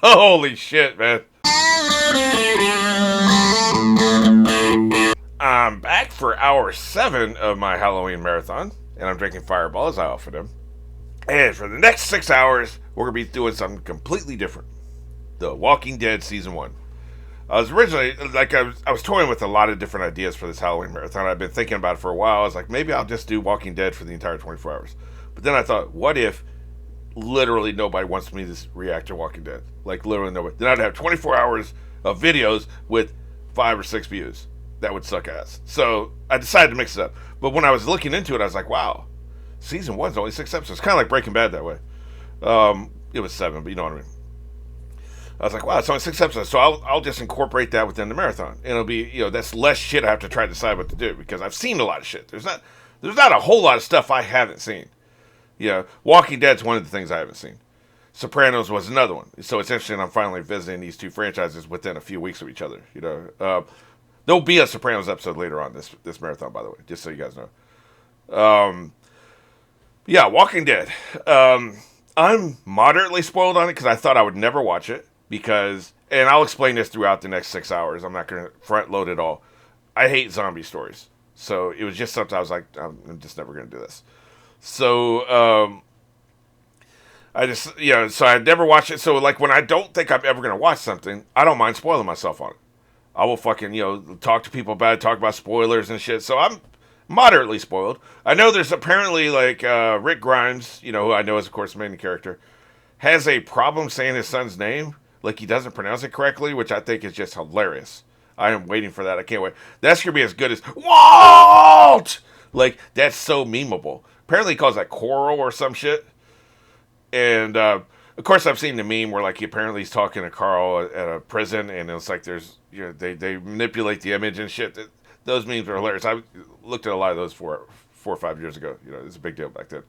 Holy shit, man. I'm back for hour 7 of my Halloween marathon, and I'm drinking Fireball as I offered him. And for the next 6 hours, we're going to be doing something completely different. The Walking Dead Season 1. I was originally, I was toying with a lot of different ideas for this Halloween marathon. I've been thinking about it for a while. I was like, maybe I'll just do Walking Dead for the entire 24 hours. But then I thought, what if literally nobody wants me to react to Walking Dead? Like, literally nobody. Then I'd have 24 hours of videos with 5 or 6 views. That would suck ass. So I decided to mix it up. But when I was looking into it, I was like, wow, Season 1's only 6 episodes. Kind of like Breaking Bad that way. It was 7, but you know what I mean. I was like, wow, it's only 6 episodes, so I'll just incorporate that within the marathon, and it'll be, that's less shit I have to try to decide what to do because I've seen a lot of shit. There's not a whole lot of stuff I haven't seen. Walking Dead's one of the things I haven't seen. Sopranos was another one. So it's interesting. I'm finally visiting these two franchises within a few weeks of each other. There'll be a Sopranos episode later on this marathon, by the way, just so you guys know. Yeah, Walking Dead. I'm moderately spoiled on it because I thought I would never watch it. And I'll explain this throughout the next 6 hours. I'm not going to front load it all. I hate zombie stories. So it was just something I was like, I'm just never going to do this. So, so I never watched it. So, like, when I don't think I'm ever going to watch something, I don't mind spoiling myself on it. I will fucking, talk to people about it, talk about spoilers and shit. So I'm moderately spoiled. I know there's apparently, like, Rick Grimes, who I know is, of course, the main character, has a problem saying his son's name. Like, he doesn't pronounce it correctly, which I think is just hilarious. I am waiting for that. I can't wait. That's going to be as good as Walt! Like, that's so memeable. Apparently he calls that Coral or some shit. And, of course, I've seen the meme where, like, apparently he's talking to Carl at a prison, and it's like there's, they manipulate the image and shit. Those memes are hilarious. I looked at a lot of those 4 or 5 years ago. It was a big deal back then.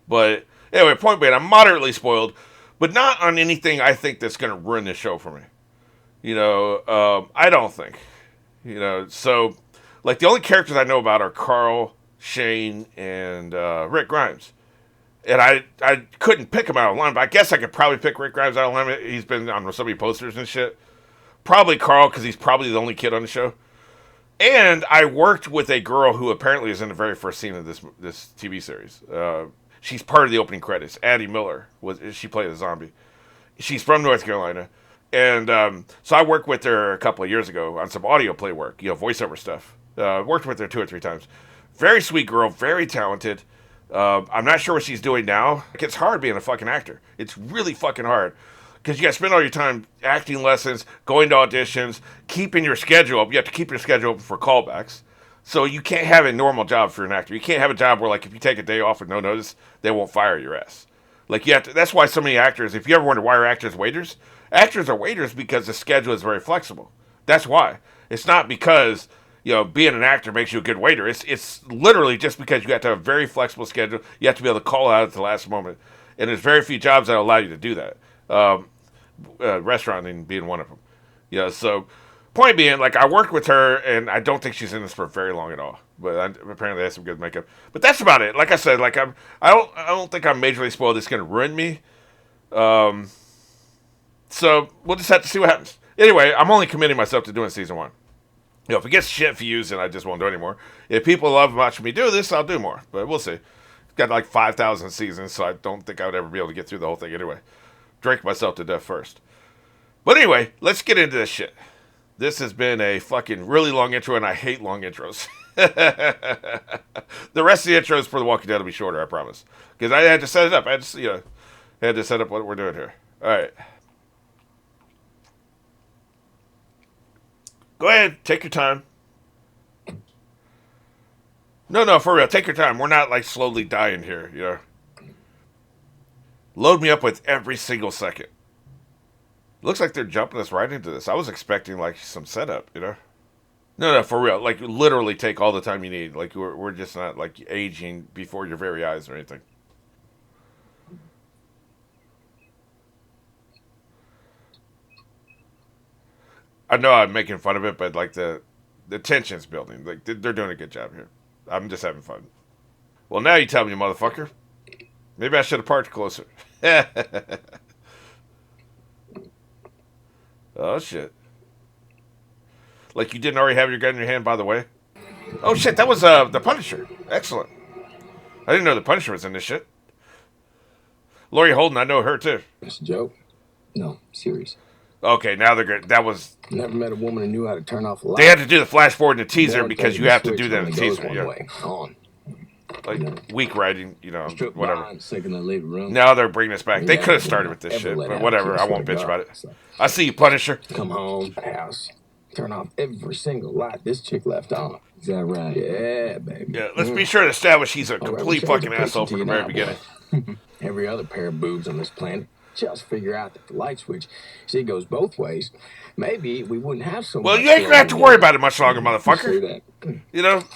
But, anyway, point being, I'm moderately spoiled. But not on anything I think that's going to ruin the show for me. I don't think. So, like, the only characters I know about are Carl, Shane, and Rick Grimes. And I couldn't pick him out of line, but I guess I could probably pick Rick Grimes out of line. He's been on so many posters and shit. Probably Carl, because he's probably the only kid on the show. And I worked with a girl who apparently is in the very first scene of this TV series. She's part of the opening credits. Addie Miller she played a zombie. She's from North Carolina, and so I worked with her a couple of years ago on some audio play work, voiceover stuff. Worked with her 2 or 3 times. Very sweet girl, very talented. I'm not sure what she's doing now. It's hard being a fucking actor. It's really fucking hard because you got to spend all your time acting lessons, going to auditions, keeping your schedule up. You have to keep your schedule open for callbacks. So you can't have a normal job for an actor. You can't have a job where, like, if you take a day off with no notice, they won't fire your ass. Like, you have to. That's why so many actors. If you ever wonder why are actors waiters are waiters because the schedule is very flexible. That's why. It's not because being an actor makes you a good waiter. It's literally just because you have to have a very flexible schedule. You have to be able to call out at the last moment, and there's very few jobs that allow you to do that. Restauranting being one of them. So. Point being, like, I worked with her, and I don't think she's in this for very long at all. But apparently, they has some good makeup. But that's about it. Like I said, like I don't think I'm majorly spoiled. It's gonna ruin me. So we'll just have to see what happens. Anyway, I'm only committing myself to doing Season 1. If it gets shit views, then I just won't do it anymore. If people love watching me do this, I'll do more. But we'll see. It's got like 5,000 seasons, so I don't think I would ever be able to get through the whole thing anyway. Drink myself to death first. But anyway, let's get into this shit. This has been a fucking really long intro, and I hate long intros. The rest of the intros for The Walking Dead will be shorter, I promise. Because I had to set it up. I just, had to set up what we're doing here. All right. Go ahead. Take your time. No, for real. Take your time. We're not, like, slowly dying here, Load me up with every single second. Looks like they're jumping us right into this. I was expecting, like, some setup, No, for real. Like, literally take all the time you need. Like, we're just not, like, aging before your very eyes or anything. I know I'm making fun of it, but, like, the tension's building. Like, they're doing a good job here. I'm just having fun. Well, now you tell me, motherfucker. Maybe I should have parked closer. Oh shit! Like you didn't already have your gun in your hand, by the way. Oh shit! That was the Punisher. Excellent. I didn't know the Punisher was in this shit. Laurie Holden, I know her too. It's a joke? No, serious. Okay, now they're good. That was. Never met a woman who knew how to turn off a light. They had to do the flash forward in the teaser because you have to do that in the teaser. Yeah. On. Like weak writing, whatever. Room. Now they're bringing us back. They could have started with this shit, but whatever. I won't bitch about it. I see you, Punisher. Come home, house, turn off every single light this chick left on. Is that right? Yeah, baby. Yeah, let's be sure to establish he's a complete fucking asshole from the very beginning. Every other pair of boobs on this planet. Just figure out that the light switch, see, goes both ways. Maybe we wouldn't have so much. Well, you ain't gonna have to worry about it much longer, motherfucker.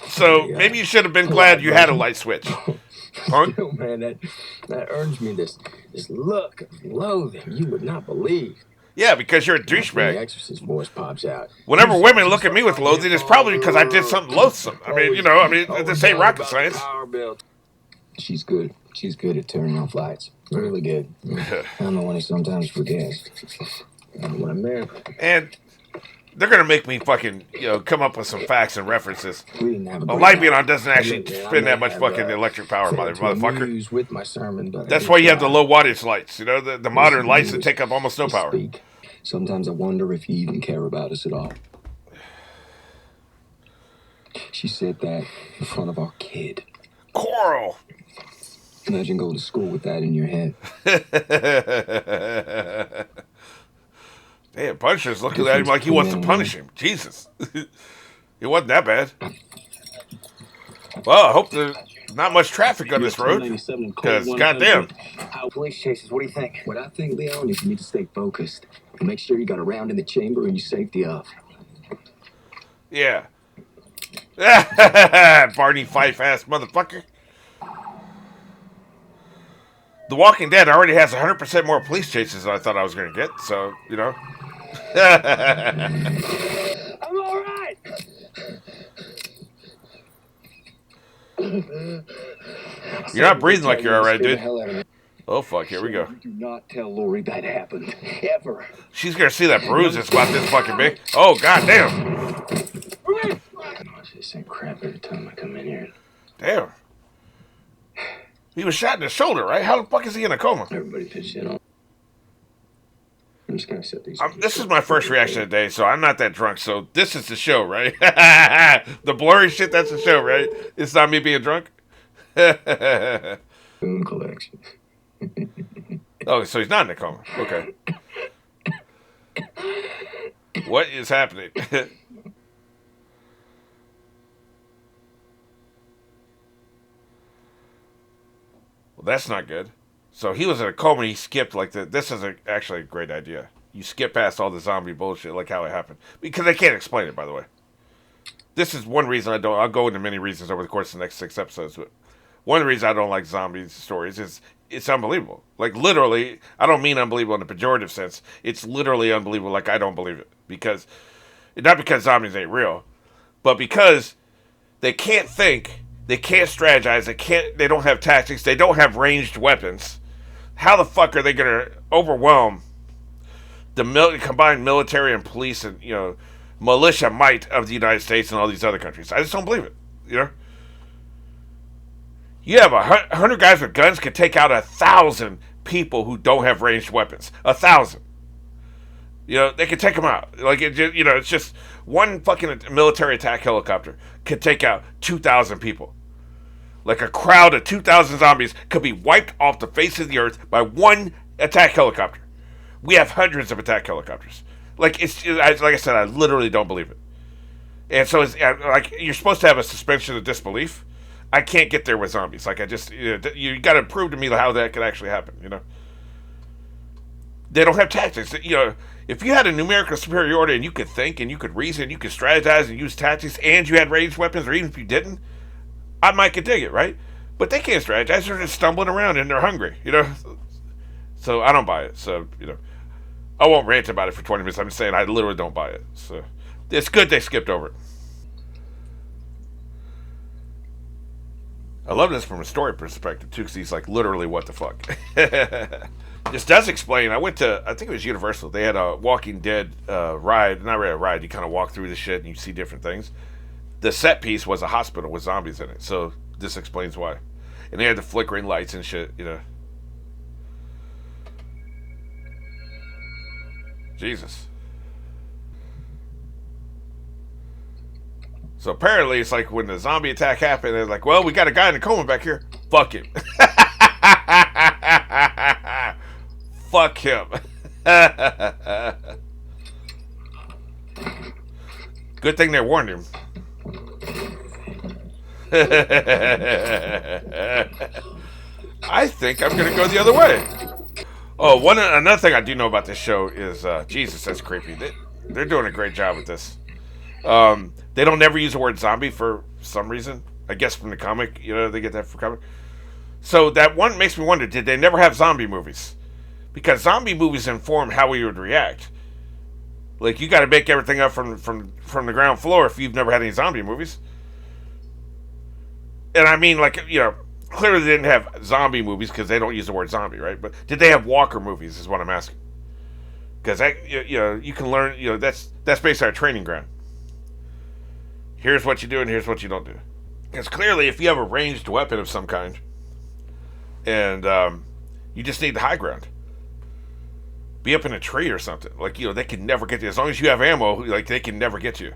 So maybe you should have been glad you had a light switch. Punk? Man, that earns me this look of loathing you would not believe. Yeah, because you're a douchebag. The Exorcist voice pops out. Whenever women look at me with loathing, it's probably because I did something loathsome. I mean, this ain't rocket science. She's good. She's good at turning off lights. Really good. I'm the one he sometimes forgets. And they're gonna make me fucking, come up with some facts and references. A light being on doesn't actually spin that much fucking electric power, motherfucker. With my sermon, but that's why you have the low wattage lights. The modern lights that take up almost no power. Sometimes I wonder if you even care about us at all. She said that in front of our kid. Coral. Imagine going to school with that in your head. Damn, Punisher's looking at him like he wants to punish him. Jesus. It wasn't that bad. Well, I hope there's not much traffic on this road. Because, goddamn. Police chases, what do you think? What I think, Leon, is you need to stay focused. And make sure you got a round in the chamber and your safety off. Yeah. Barney Fife-ass motherfucker. The Walking Dead already has 100% more police chases than I thought I was going to get, so, I'm all right. You're not breathing like you're all right, dude. Oh, fuck, here we go. Do not tell Lori that happened, ever. She's going to see that bruise that's about this fucking big. Oh, goddamn. I say crap every time I come in here. Damn. He was shot in the shoulder, right? How the fuck is he in a coma? Everybody pitched in on. I'm just gonna set these. This is my first reaction of the day, so I'm not that drunk. So this is the show, right? The blurry shit, that's the show, right? It's not me being drunk. Boom collection. Oh, so he's not in a coma. Okay. What is happening? Well, that's not good. So he was in a coma. He skipped this is actually a great idea. You skip past all the zombie bullshit, like how it happened, because I can't explain it. By the way, this is one reason I don't. I'll go into many reasons over the course of the next 6 episodes. But one reason I don't like zombie stories is it's unbelievable. Like literally, I don't mean unbelievable in a pejorative sense. It's literally unbelievable. Like I don't believe it not because zombies ain't real, but because they can't think. They can't strategize. They don't have tactics. They don't have ranged weapons. How the fuck are they going to overwhelm the combined military and police and militia might of the United States and all these other countries? I just don't believe it. You have 100 guys with guns can take out 1,000 people who don't have ranged weapons. 1,000. They can take them out. It's just one fucking military attack helicopter could take out 2,000 people. Like a crowd of 2,000 zombies could be wiped off the face of the earth by one attack helicopter. We have hundreds of attack helicopters. Like I said, I literally don't believe it. And so it's like you're supposed to have a suspension of disbelief. I can't get there with zombies. Like I just you got to prove to me how that could actually happen. They don't have tactics. If you had a numerical superiority and you could think and you could reason, you could strategize and use tactics, and you had ranged weapons, or even if you didn't, I might could dig it, right? But they can't strategize. They're just stumbling around and they're hungry, So I don't buy it. So, I won't rant about it for 20 minutes. I'm just saying I literally don't buy it. So it's good they skipped over it. I love this from a story perspective too, because he's like literally, what the fuck. This does explain. I went to, I think it was Universal. They had a Walking Dead ride, not really a ride. You kind of walk through the shit and you see different things. The set piece was a hospital with zombies in it, so this explains why. And they had the flickering lights and shit, you know. Jesus. So apparently, it's like when the zombie attack happened, they're like, well, we got a guy in a coma back here. Fuck him. Fuck him. Good thing they warned him. I think I'm going to go the other way. Oh, another thing I do know about this show is, Jesus, that's creepy. They're doing a great job with this. They don't never use the word zombie for some reason. I guess from the comic, you know, they get that from comic. So that one makes me wonder: did they never have zombie movies? Because zombie movies inform how we would react. Like you got to make everything up from the ground floor if you've never had any zombie movies. And I mean, like you know, clearly they didn't have zombie movies because they don't use the word zombie, right? But did they have Walker movies? Is what I'm asking. Because you know, you can learn. You know, that's based on a training ground. Here's what you do and here's what you don't do. Because clearly, if you have a ranged weapon of some kind, and you just need the high ground, be up in a tree or something. Like you know, they can never get you as long as you have ammo. Like they can never get you.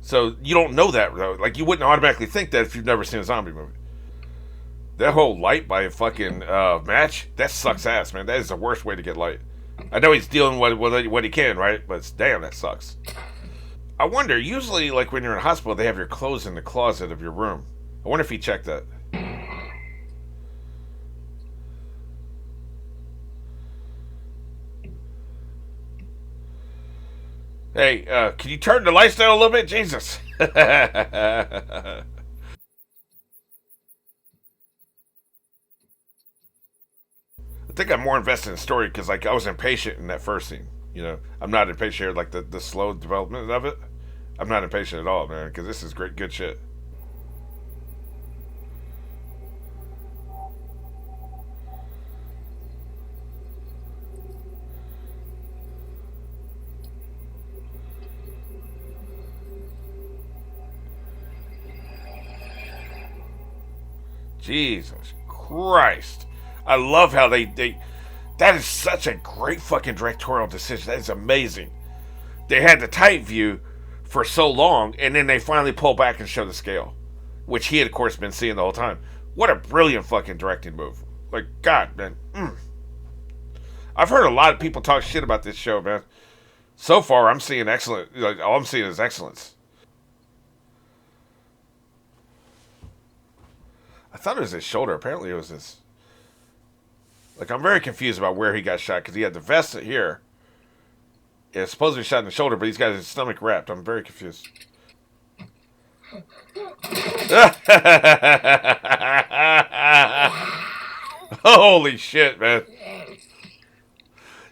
So you don't know that though. Like you wouldn't automatically think that if you've never seen a zombie movie. That whole light by a fucking match, that sucks ass, man. That is the worst way to get light. I know he's dealing with what he can, right? But damn, that sucks. I wonder, usually, like when you're in a hospital, they have your clothes in the closet of your room. I wonder if he checked that. Hey, can you turn the lights down a little bit? Jesus. I think I'm more invested in the story because, like, I was impatient in that first scene. You know, I'm not impatient here, like the slow development of it. I'm not impatient at all, man, because this is great, good shit. Jesus Christ. I love how they that is such a great fucking directorial decision. That is amazing. They had the tight view for so long, and then they finally pull back and show the scale, which he had, of course, been seeing the whole time. What a brilliant fucking directing move. Like, God, man. I've heard a lot of people talk shit about this show, man. So far, I'm seeing excellent. Like, all I'm seeing is excellence. I thought it was his shoulder. Apparently, it was his. Like, I'm very confused about where he got shot because he had the vest here. It's supposed to be shot in the shoulder, but he's got his stomach wrapped. I'm very confused. Holy shit, man.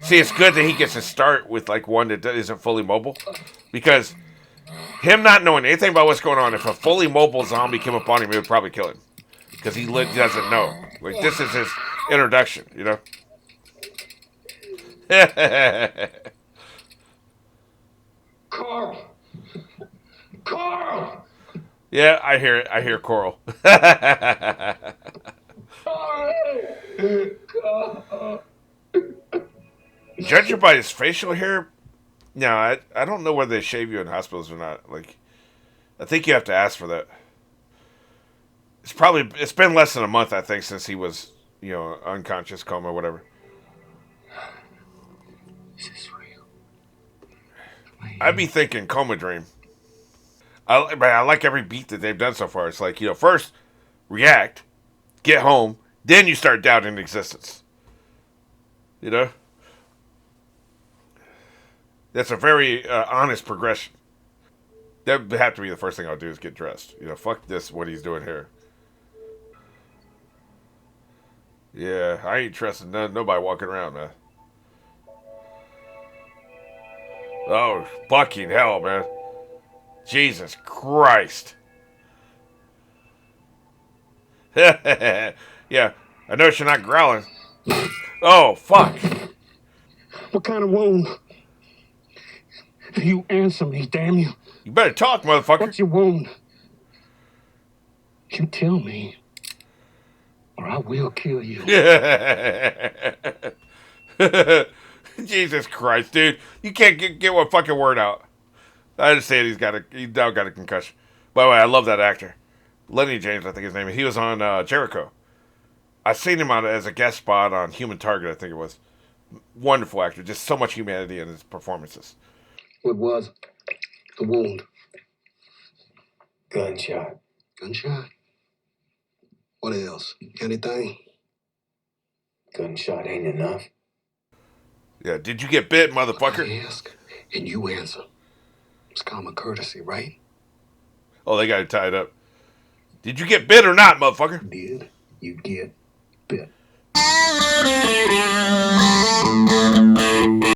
See, it's good that he gets to start with like one that isn't fully mobile, because him not knowing anything about what's going on, if a fully mobile zombie came upon him, it would probably kill him because he doesn't know. Like this is his introduction, you know. Carl! Carl! Yeah, I hear it. I hear Coral. Carl! Judging by his facial hair, no, I don't know whether they shave you in hospitals or not. Like, I think you have to ask for that. It's been less than a month, I think, since he was, you know, unconscious, coma, whatever. Is this real? I'd be thinking coma dream. I like every beat that they've done so far. It's like, you know, first react, get home, then you start doubting existence. You know, that's a very honest progression. That would have to be the first thing I'll do is get dressed. You know, fuck this, what he's doing here. Yeah, I ain't trusting nobody walking around, man. Oh, fucking hell, man. Jesus Christ. Yeah, I notice you're not growling. Oh, fuck. What kind of wound? You answer me, damn you. You better talk, motherfucker. What's your wound? You tell me, or I will kill you. Jesus Christ, dude. You can't get one fucking word out. I understand he now got a concussion. By the way, I love that actor. Lenny James, I think his name is. He was on Jericho. I've seen him on as a guest spot on Human Target, I think it was. Wonderful actor. Just so much humanity in his performances. What was the wound? Gunshot. Gunshot? What else? Anything? Gunshot ain't enough. Yeah, did you get bit, I motherfucker? ask, and you answer. It's common courtesy, right? Oh, they got it tied up. Did you get bit or not, motherfucker? Did you get bit?